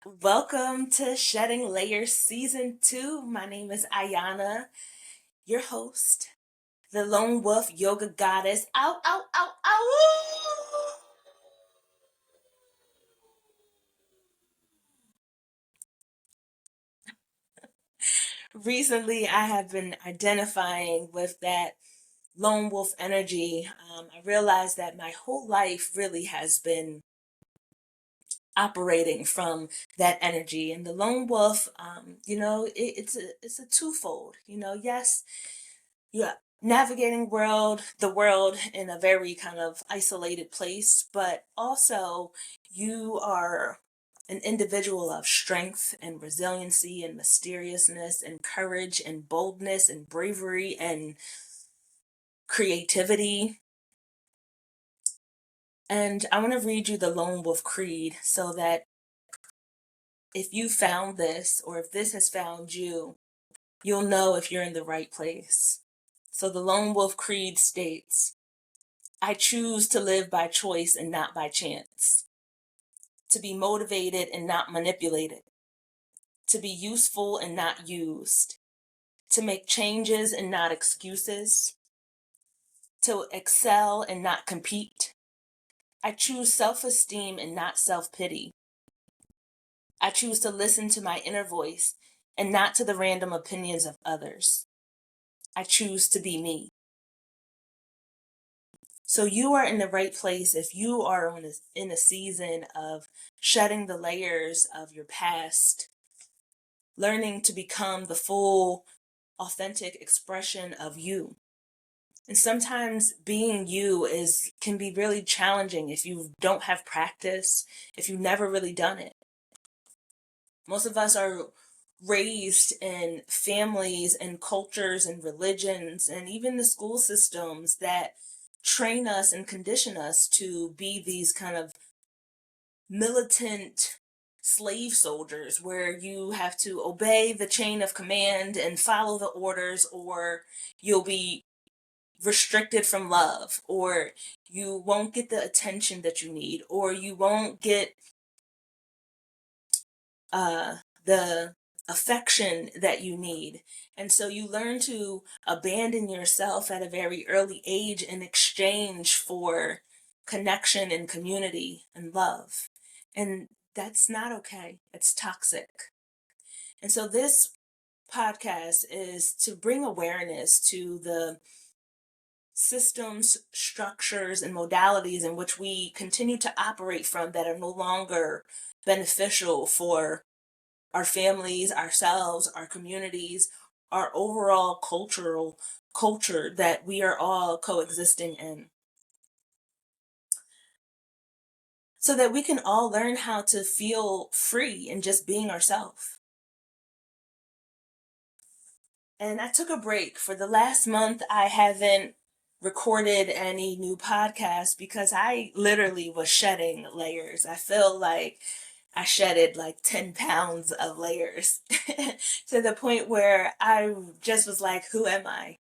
Welcome to Shedding Layers Season 2. My name is Ayana, your host, the Lone Wolf Yoga Goddess. Ow, ow, ow, ow! Recently, I have been identifying with that lone wolf energy. I realized that my whole life really has been operating from that energy, and the lone wolf, it's a twofold. Yes, yeah, navigating the world in a very kind of isolated place, but also you are an individual of strength and resiliency and mysteriousness and courage and boldness and bravery and creativity. And I want to read you the Lone Wolf Creed so that if you found this or if this has found you, you'll know if you're in the right place. So the Lone Wolf Creed states, I choose to live by choice and not by chance, to be motivated and not manipulated, to be useful and not used, to make changes and not excuses, to excel and not compete. I choose self esteem and not self pity. I choose to listen to my inner voice and not to the random opinions of others. I choose to be me. So you are in the right place if you are in a season of shedding the layers of your past, learning to become the full, authentic expression of you. And sometimes being you is can be really challenging if you don't have practice, if you've never really done it. Most of us are raised in families and cultures and religions and even the school systems that train us and condition us to be these kind of militant slave soldiers where you have to obey the chain of command and follow the orders, or you'll be restricted from love, or you won't get the attention that you need, or you won't get uh, the affection that you need. And so you learn to abandon yourself at a very early age in exchange for connection and community and love. And that's not okay. It's toxic. And so this podcast is to bring awareness to the systems, structures, and modalities in which we continue to operate from that are no longer beneficial for our families, ourselves, our communities, our overall culture that we are all coexisting in. So that we can all learn how to feel free in just being ourselves. And I took a break. For the last month, I haven't recorded any new podcasts because I literally was shedding layers. I feel like I shedded like 10 pounds of layers to the point where I just was like, who am I?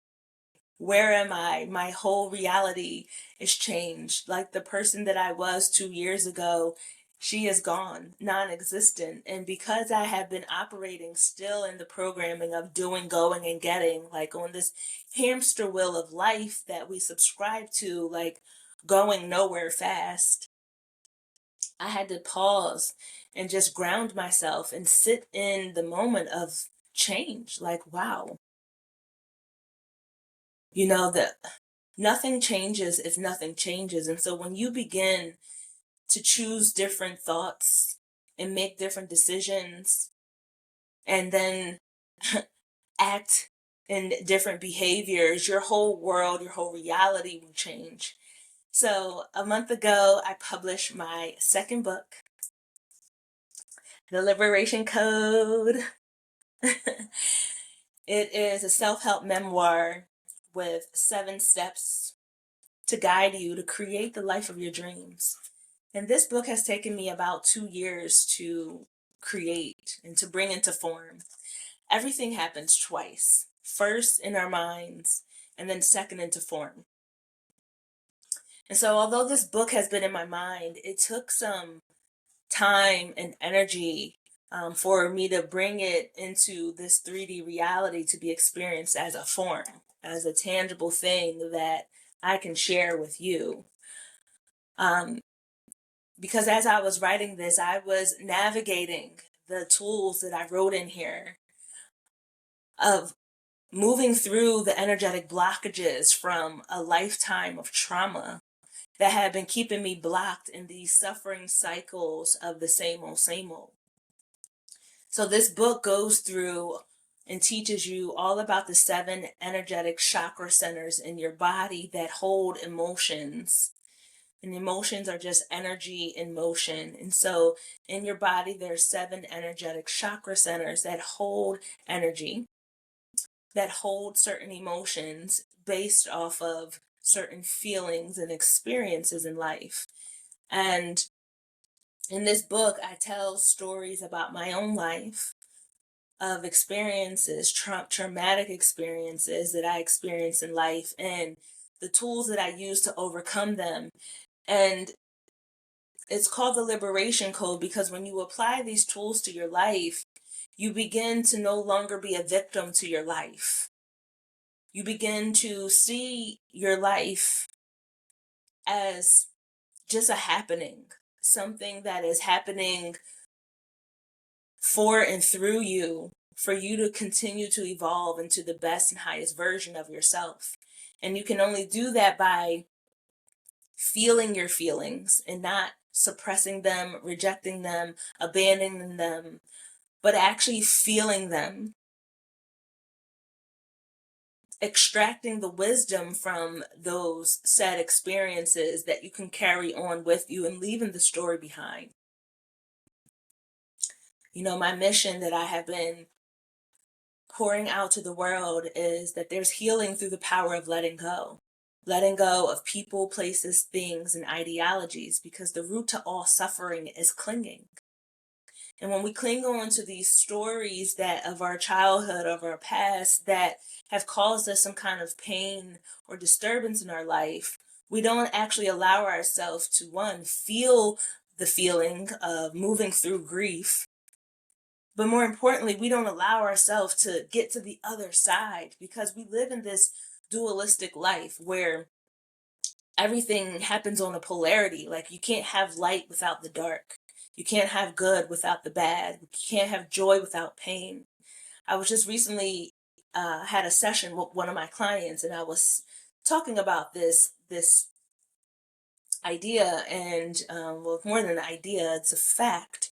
Where am I? My whole reality is changed. Like the person that I was 2 years ago, she is gone, non existent. And because I have been operating still in the programming of doing, going, and getting, like on this hamster wheel of life that we subscribe to, like going nowhere fast, I had to pause and just ground myself and sit in the moment of change. Like, wow, that nothing changes if nothing changes. And so when you begin to choose different thoughts and make different decisions and then act in different behaviors, your whole world, your whole reality will change. So a month ago, I published my second book, The Liberation Code. It is a self help memoir with 7 steps to guide you to create the life of your dreams. And this book has taken me about 2 years to create and to bring into form. Everything happens twice, first in our minds, and then second into form. And so, although this book has been in my mind, it took some time and energy for me to bring it into this 3D reality to be experienced as a form, as a tangible thing that I can share with you. Um, because as I was writing this, I was navigating the tools that I wrote in here of moving through the energetic blockages from a lifetime of trauma that had been keeping me blocked in these suffering cycles of the same old, same old. So this book goes through and teaches you all about the 7 energetic chakra centers in your body that hold emotions. And emotions are just energy in motion. And so in your body, there are 7 energetic chakra centers that hold energy, that hold certain emotions based off of certain feelings and experiences in life. And in this book, I tell stories about my own life of experiences, traumatic experiences that I experienced in life, and the tools that I use to overcome them. And it's called the Liberation Code because when you apply these tools to your life, you begin to no longer be a victim to your life. You begin to see your life as just a happening, something that is happening for and through you for you to continue to evolve into the best and highest version of yourself. And you can only do that by feeling your feelings and not suppressing them, rejecting them, abandoning them, but actually feeling them, extracting the wisdom from those sad experiences that you can carry on with you and leaving the story behind. You know, my mission that I have been pouring out to the world is that there's healing through the power of letting go of people, places, things, and ideologies, because the root to all suffering is clinging. And when we cling on to these stories that of our childhood, of our past, that have caused us some kind of pain or disturbance in our life, we don't actually allow ourselves to, one, feel the feeling of moving through grief. But more importantly, we don't allow ourselves to get to the other side because we live in this dualistic life where everything happens on a polarity. Like you can't have light without the dark. You can't have good without the bad. You can't have joy without pain. I was just recently had a session with one of my clients, and I was talking about this idea, and well, more than an idea, it's a fact.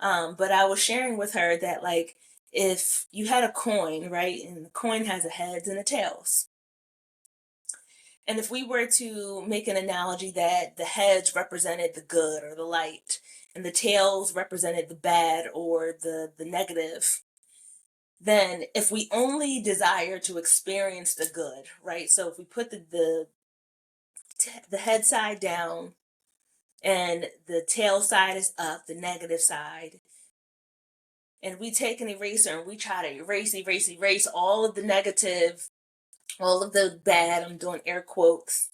But I was sharing with her that, like, if you had a coin, right, and the coin has a heads and a tails, and if we were to make an analogy that the heads represented the good or the light, and the tails represented the bad or the negative, then if we only desire to experience the good, right? So if we put the head side down and the tail side is up, the negative side, and we take an eraser and we try to erase all of the negative, all of the bad, I'm doing air quotes,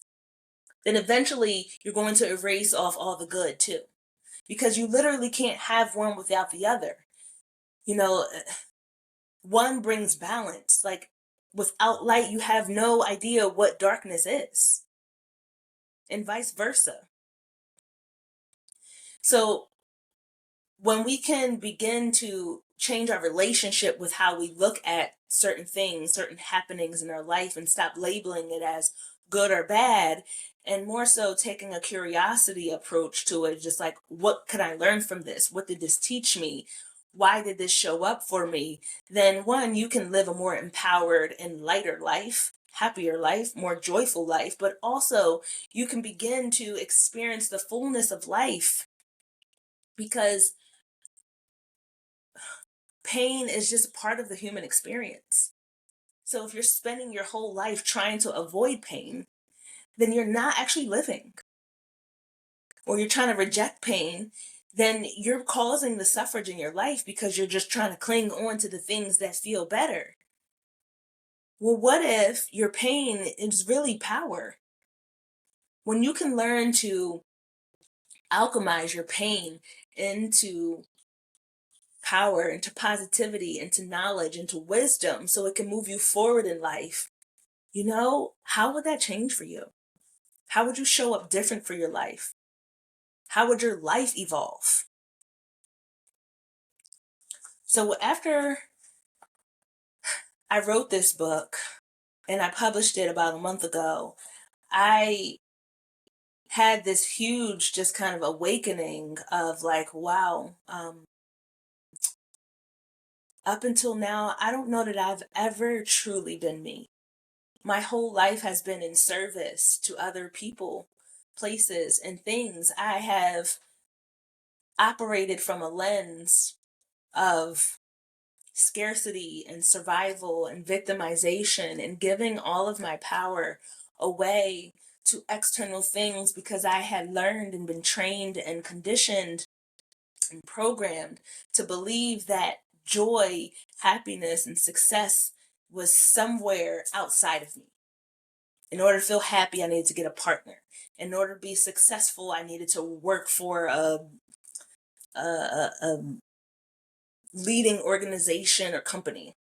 then eventually you're going to erase off all the good too. Because you literally can't have one without the other. You know, one brings balance. Like without light, you have no idea what darkness is, and vice versa. So when we can begin to change our relationship with how we look at certain things, certain happenings in our life, and stop labeling it as good or bad, and more so taking a curiosity approach to it, just like, what can I learn from this? What did this teach me? Why did this show up for me? Then, one, you can live a more empowered and lighter life, happier life, more joyful life, but also you can begin to experience the fullness of life because pain is just part of the human experience. So if you're spending your whole life trying to avoid pain, then you're not actually living. Or you're trying to reject pain, then you're causing the suffrage in your life because you're just trying to cling on to the things that feel better. Well, what if your pain is really power? When you can learn to alchemize your pain into power, into positivity, into knowledge, into wisdom, so it can move you forward in life, how would that change for you? How would you show up different for your life? How would your life evolve? So after I wrote this book and I published it about a month ago, I had this huge just kind of awakening of like, wow, up until now, I don't know that I've ever truly been me. My whole life has been in service to other people, places, and things. I have operated from a lens of scarcity and survival and victimization and giving all of my power away to external things because I had learned and been trained and conditioned and programmed to believe that joy, happiness, and success was somewhere outside of me. In order to feel happy, I needed to get a partner. In order to be successful, I needed to work for a leading organization or company.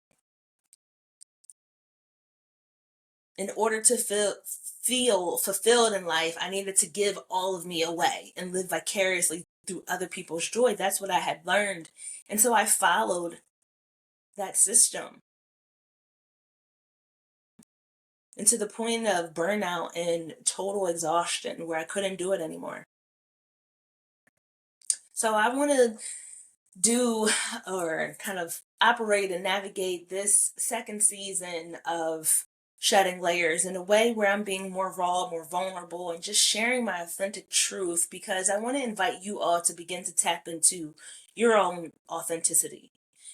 In order to feel fulfilled in life, I needed to give all of me away and live vicariously through other people's joy. That's what I had learned. And so I followed that system. And to the point of burnout and total exhaustion where I couldn't do it anymore. So I want to do or kind of operate and navigate this second season of shedding layers in a way where I'm being more raw, more vulnerable, and just sharing my authentic truth, because I want to invite you all to begin to tap into your own authenticity,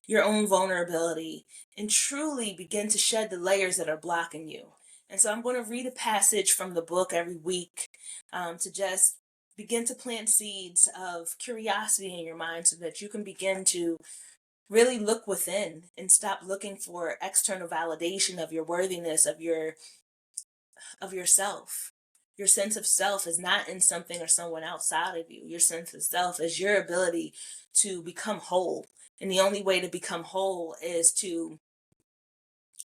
your own vulnerability, and truly begin to shed the layers that are blocking you. And so I'm going to read a passage from the book every week to just begin to plant seeds of curiosity in your mind so that you can begin to really look within and stop looking for external validation of your worthiness, of yourself. Your sense of self is not in something or someone outside of you. Your sense of self is your ability to become whole. And the only way to become whole is to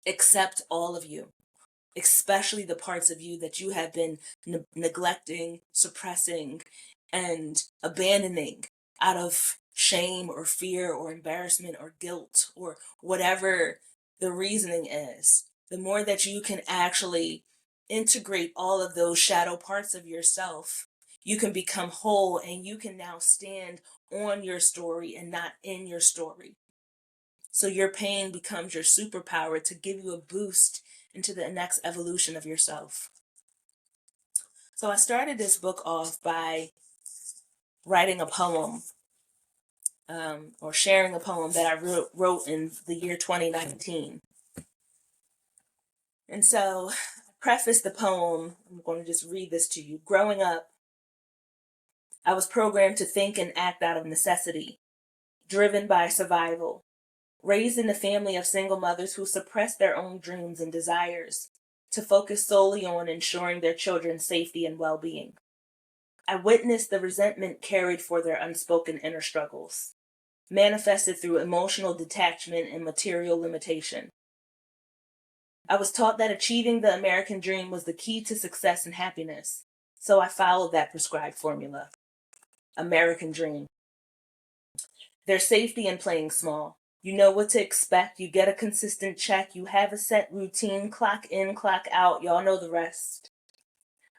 accept all of you, especially the parts of you that you have been neglecting, suppressing, and abandoning out of shame or fear or embarrassment or guilt or whatever the reasoning is. The more that you can actually integrate all of those shadow parts of yourself, you can become whole, and you can now stand on your story and not in your story. So your pain becomes your superpower to give you a boost into the next evolution of yourself. So I started this book off by writing a poem, or sharing a poem that I wrote in the year 2019. And so I preface the poem, I'm going to just read this to you. Growing up, I was programmed to think and act out of necessity, driven by survival, raised in a family of single mothers who suppressed their own dreams and desires to focus solely on ensuring their children's safety and well-being. I witnessed the resentment carried for their unspoken inner struggles, manifested through emotional detachment and material limitation. I was taught that achieving the American dream was the key to success and happiness, so I followed that prescribed formula. American dream. There's safety in playing small. You know what to expect, you get a consistent check, you have a set routine, clock in, clock out, y'all know the rest.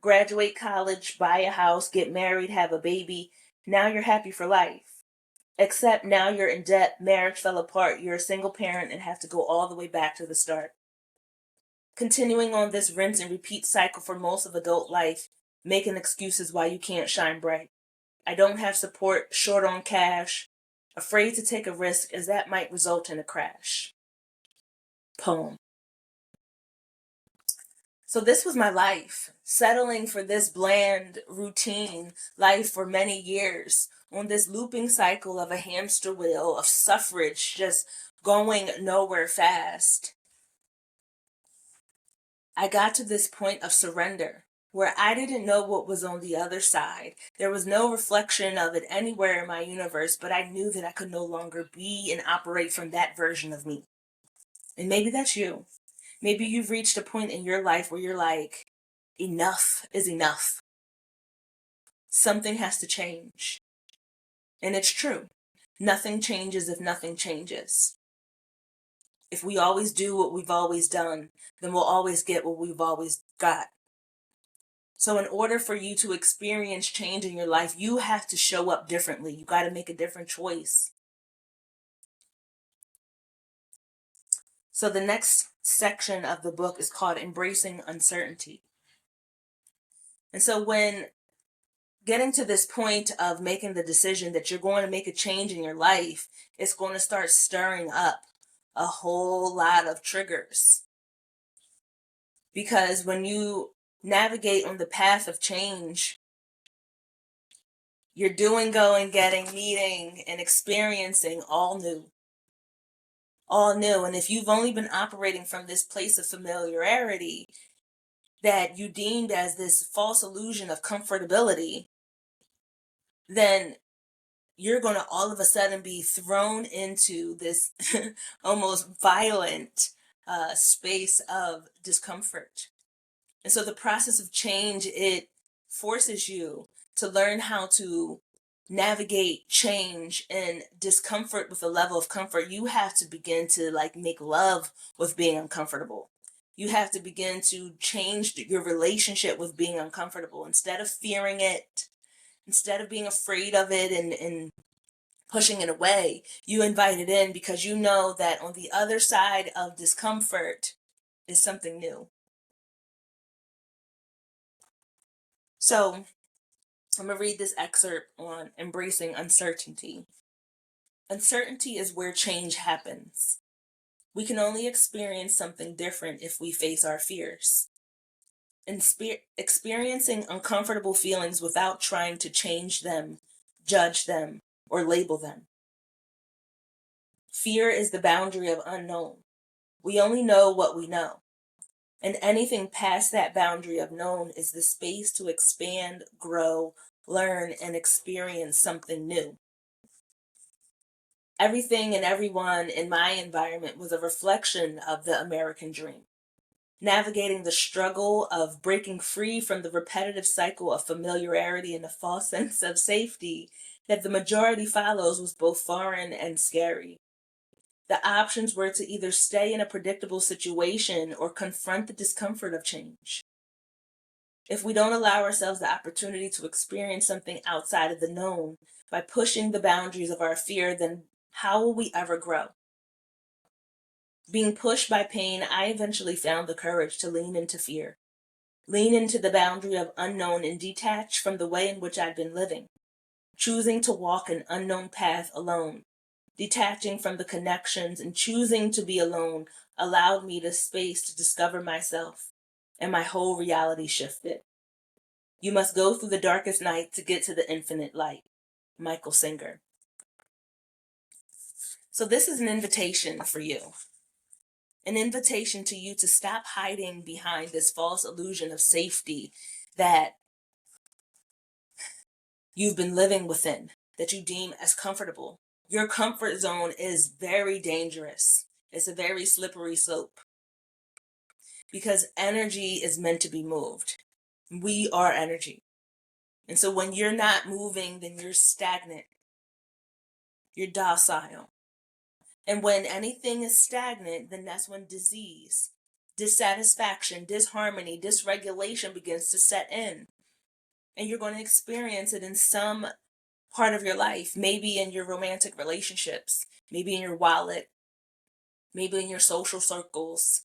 Graduate college, buy a house, get married, have a baby, now you're happy for life. Except now you're in debt, marriage fell apart, you're a single parent and have to go all the way back to the start. Continuing on this rinse and repeat cycle for most of adult life, making excuses why you can't shine bright. I don't have support, short on cash, afraid to take a risk as that might result in a crash. Poem. So this was my life, settling for this bland routine life for many years, on this looping cycle of a hamster wheel of suffrage just going nowhere fast. I got to this point of surrender, where I didn't know what was on the other side. There was no reflection of it anywhere in my universe, but I knew that I could no longer be and operate from that version of me. And maybe that's you. Maybe you've reached a point in your life where you're like, enough is enough. Something has to change. And it's true. Nothing changes if nothing changes. If we always do what we've always done, then we'll always get what we've always got. So in order for you to experience change in your life, you have to show up differently. You got to make a different choice. So the next section of the book is called Embracing Uncertainty. And so when getting to this point of making the decision that you're going to make a change in your life, it's going to start stirring up a whole lot of triggers. Because when you navigate on the path of change, you're doing, going, getting, meeting, and experiencing all new. All new. And if you've only been operating from this place of familiarity that you deemed as this false illusion of comfortability, then you're going to all of a sudden be thrown into this almost violent space of discomfort. And so the process of change, it forces you to learn how to navigate change and discomfort with a level of comfort. You have to begin to like make love with being uncomfortable. You have to begin to change your relationship with being uncomfortable. Instead of fearing it, instead of being afraid of it and pushing it away, you invite it in because you know that on the other side of discomfort is something new. So I'm going to read this excerpt on embracing uncertainty. Uncertainty is where change happens. We can only experience something different if we face our fears. Experiencing uncomfortable feelings without trying to change them, judge them, or label them. Fear is the boundary of unknown. We only know what we know. And anything past that boundary of known is the space to expand, grow, learn, and experience something new. Everything and everyone in my environment was a reflection of the American dream. Navigating the struggle of breaking free from the repetitive cycle of familiarity and the false sense of safety that the majority follows was both foreign and scary. The options were to either stay in a predictable situation or confront the discomfort of change. If we don't allow ourselves the opportunity to experience something outside of the known by pushing the boundaries of our fear, then how will we ever grow? Being pushed by pain, I eventually found the courage to lean into fear, lean into the boundary of unknown and detach from the way in which I'd been living, choosing to walk an unknown path alone. Detaching from the connections and choosing to be alone allowed me the space to discover myself, and my whole reality shifted. You must go through the darkest night to get to the infinite light. Michael Singer. So this is an invitation for you. An invitation to you to stop hiding behind this false illusion of safety that you've been living within, that you deem as comfortable. Your comfort zone is very dangerous. It's a very slippery slope because energy is meant to be moved. We are energy. And so when you're not moving, then you're stagnant. You're docile. And when anything is stagnant, then that's when disease, dissatisfaction, disharmony, dysregulation begins to set in. And you're going to experience it in some part of your life, maybe in your romantic relationships, maybe in your wallet, maybe in your social circles,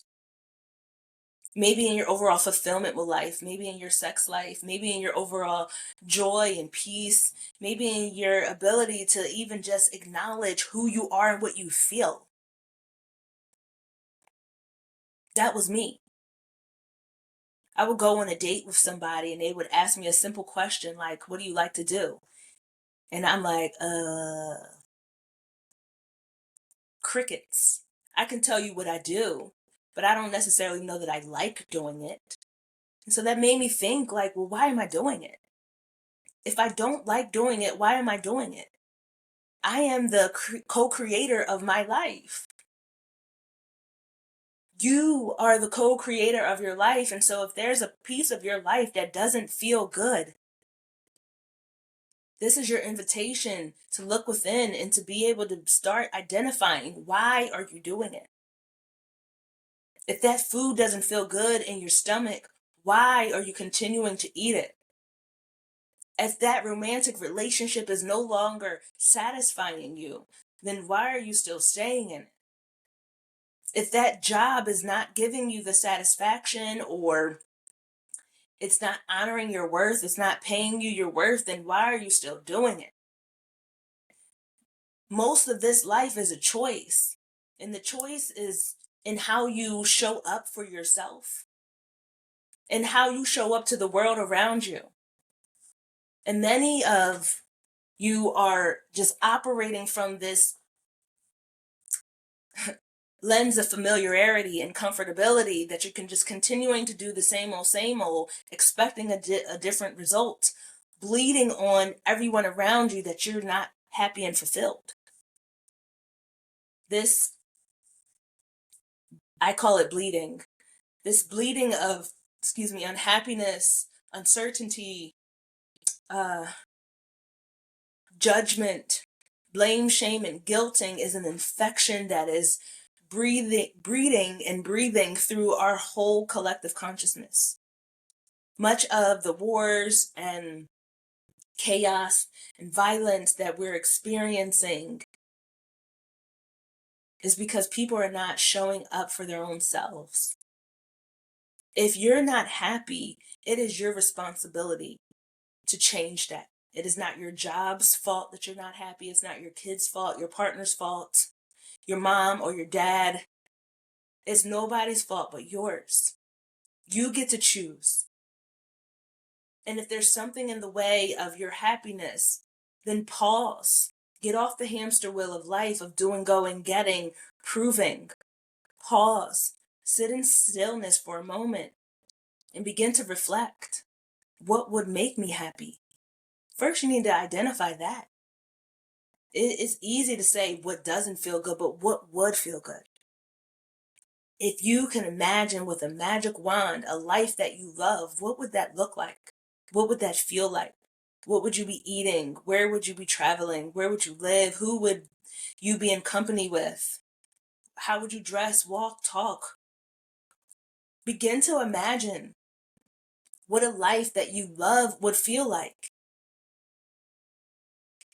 maybe in your overall fulfillment with life, maybe in your sex life, maybe in your overall joy and peace, maybe in your ability to even just acknowledge who you are and what you feel. That was me. I would go on a date with somebody and they would ask me a simple question like, what do you like to do? And I'm like, crickets. I can tell you what I do, but I don't necessarily know that I like doing it. And so that made me think, like, well, why am I doing it? If I don't like doing it, why am I doing it? I am the co-creator of my life. You are the co-creator of your life. And so if there's a piece of your life that doesn't feel good, this is your invitation to look within and to be able to start identifying, why are you doing it? If that food doesn't feel good in your stomach, why are you continuing to eat it? If that romantic relationship is no longer satisfying you, then why are you still staying in it? If that job is not giving you the satisfaction, or it's not honoring your worth, it's not paying you your worth, then why are you still doing it? Most of this life is a choice, and the choice is in how you show up for yourself and how you show up to the world around you. And many of you are just operating from this lens of familiarity and comfortability, that you can just continuing to do the same old, expecting a different result, bleeding on everyone around you that you're not happy and fulfilled. This, I call it bleeding. This bleeding of, unhappiness, uncertainty, uh, judgment, blame, shame, and guilting is an infection that is breeding and breathing through our whole collective consciousness. Much of the wars and chaos and violence that we're experiencing is because people are not showing up for their own selves. If you're not happy, it is your responsibility to change that. It is not your job's fault that you're not happy. It's not your kid's fault, your partner's fault, your mom or your dad. It's nobody's fault but yours. You get to choose. And if there's something in the way of your happiness, then pause. Get off the hamster wheel of life, of doing, going, getting, proving. Pause. Sit in stillness for a moment and begin to reflect. What would make me happy? First, you need to identify that. It's easy to say what doesn't feel good, but what would feel good? If you can imagine with a magic wand a life that you love, what would that look like? What would that feel like? What would you be eating? Where would you be traveling? Where would you live? Who would you be in company with? How would you dress, walk, talk? Begin to imagine what a life that you love would feel like.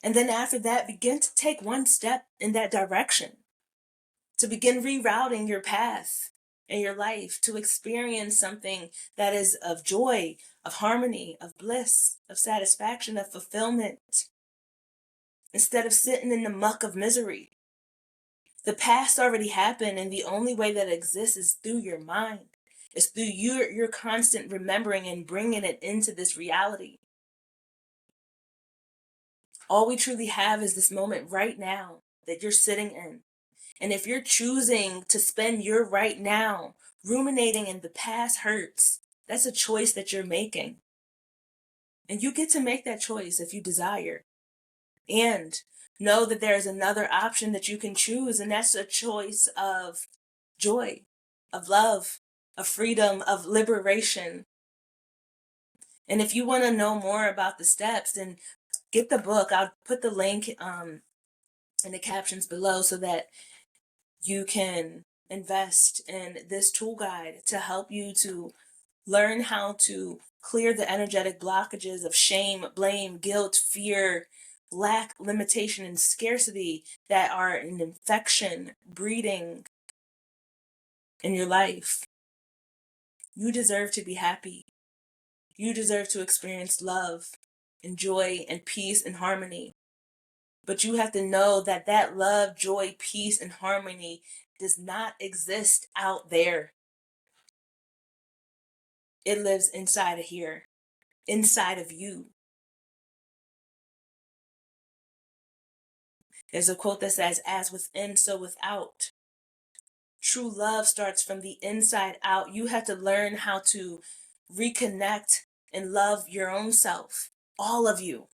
And then after that, begin to take one step in that direction, to begin rerouting your path in your life to experience something that is of joy, of harmony, of bliss, of satisfaction, of fulfillment, instead of sitting in the muck of misery. The past already happened, and the only way that it exists is through your mind. It's through your constant remembering and bringing it into this reality. All we truly have is this moment right now that you're sitting in. And if you're choosing to spend your right now ruminating in the past hurts, that's a choice that you're making. And you get to make that choice if you desire. And know that there is another option that you can choose, and that's a choice of joy, of love, of freedom, of liberation. And if you want to know more about the steps, then get the book. I'll put the link in the captions below so that you can invest in this tool guide to help you to learn how to clear the energetic blockages of shame, blame, guilt, fear, lack, limitation, and scarcity that are an infection breeding in your life. You deserve to be happy. You deserve to experience love and joy and peace and harmony. But you have to know that that love, joy, peace, and harmony does not exist out there. It lives inside of here, inside of you. There's a quote that says, as within, so without. True love starts from the inside out. You have to learn how to reconnect and love your own self, all of you.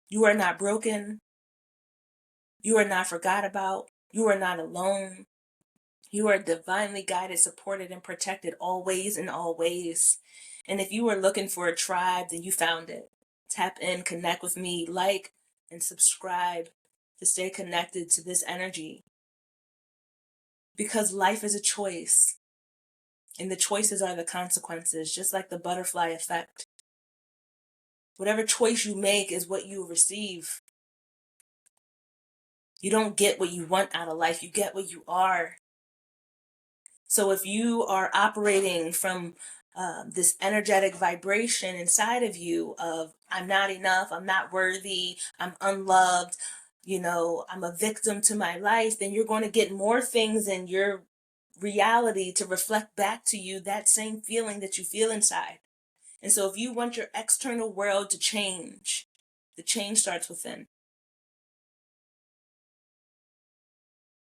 You are not broken. You are not forgot about. You are not alone. You are divinely guided, supported, and protected always in all ways. And if you were looking for a tribe, then you found it. Tap in, connect with me, like, and subscribe to stay connected to this energy. Because life is a choice, and the choices are the consequences, just like the butterfly effect. Whatever choice you make is what you receive. You don't get what you want out of life, you get what you are. So if you are operating from this energetic vibration inside of you of I'm not enough, I'm not worthy, I'm unloved, I'm a victim to my life, then you're going to get more things in your reality to reflect back to you that same feeling that you feel inside. And so if you want your external world to change, the change starts within.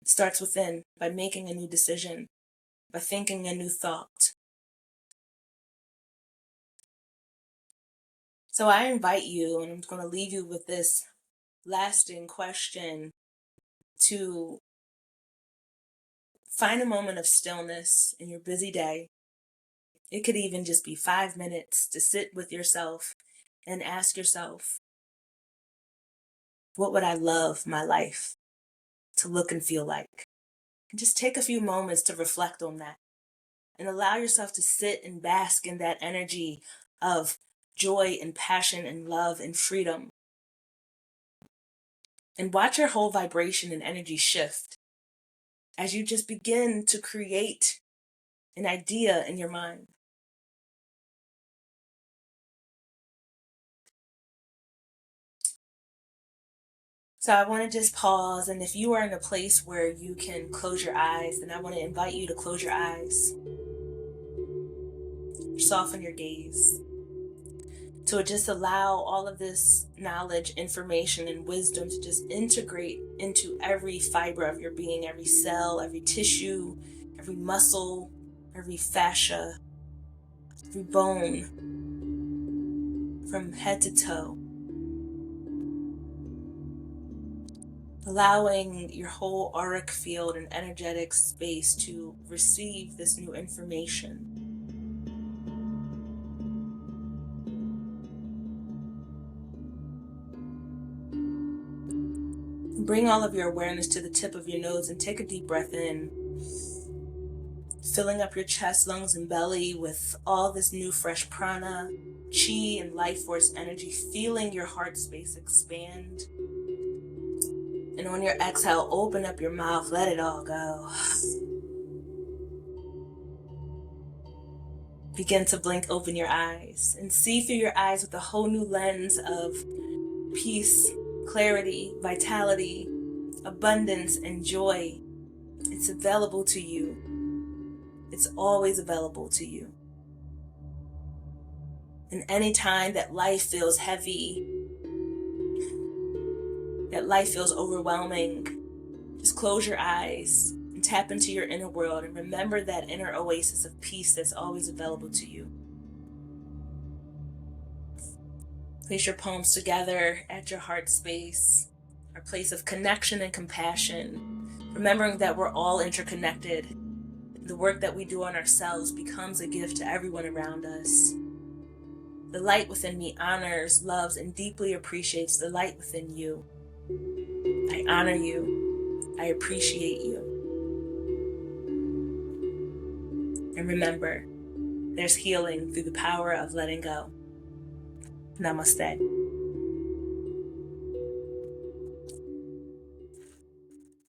It starts within by making a new decision, by thinking a new thought. So I invite you, and I'm going to leave you with this lasting question, to find a moment of stillness in your busy day. It could even just be 5 minutes to sit with yourself and ask yourself, what would I love my life to look and feel like? And just take a few moments to reflect on that and allow yourself to sit and bask in that energy of joy and passion and love and freedom. And watch your whole vibration and energy shift as you just begin to create an idea in your mind. So I want to just pause, and if you are in a place where you can close your eyes, then I want to invite you to close your eyes. Soften your gaze. To just allow all of this knowledge, information, and wisdom to just integrate into every fiber of your being, every cell, every tissue, every muscle, every fascia, every bone, from head to toe. Allowing your whole auric field and energetic space to receive this new information. Bring all of your awareness to the tip of your nose and take a deep breath in, filling up your chest, lungs, and belly with all this new fresh prana, chi, and life force energy, feeling your heart space expand. And on your exhale, open up your mouth, let it all go. Begin to blink open your eyes and see through your eyes with a whole new lens of peace, clarity, vitality, abundance, and joy. It's available to you. It's always available to you. And any time that life feels heavy, that life feels overwhelming, just close your eyes and tap into your inner world and remember that inner oasis of peace that's always available to you. Place your palms together at your heart space, our place of connection and compassion, remembering that we're all interconnected. The work that we do on ourselves becomes a gift to everyone around us. The light within me honors, loves, and deeply appreciates the light within you. I honor you. I appreciate you. And remember, there's healing through the power of letting go. Namaste.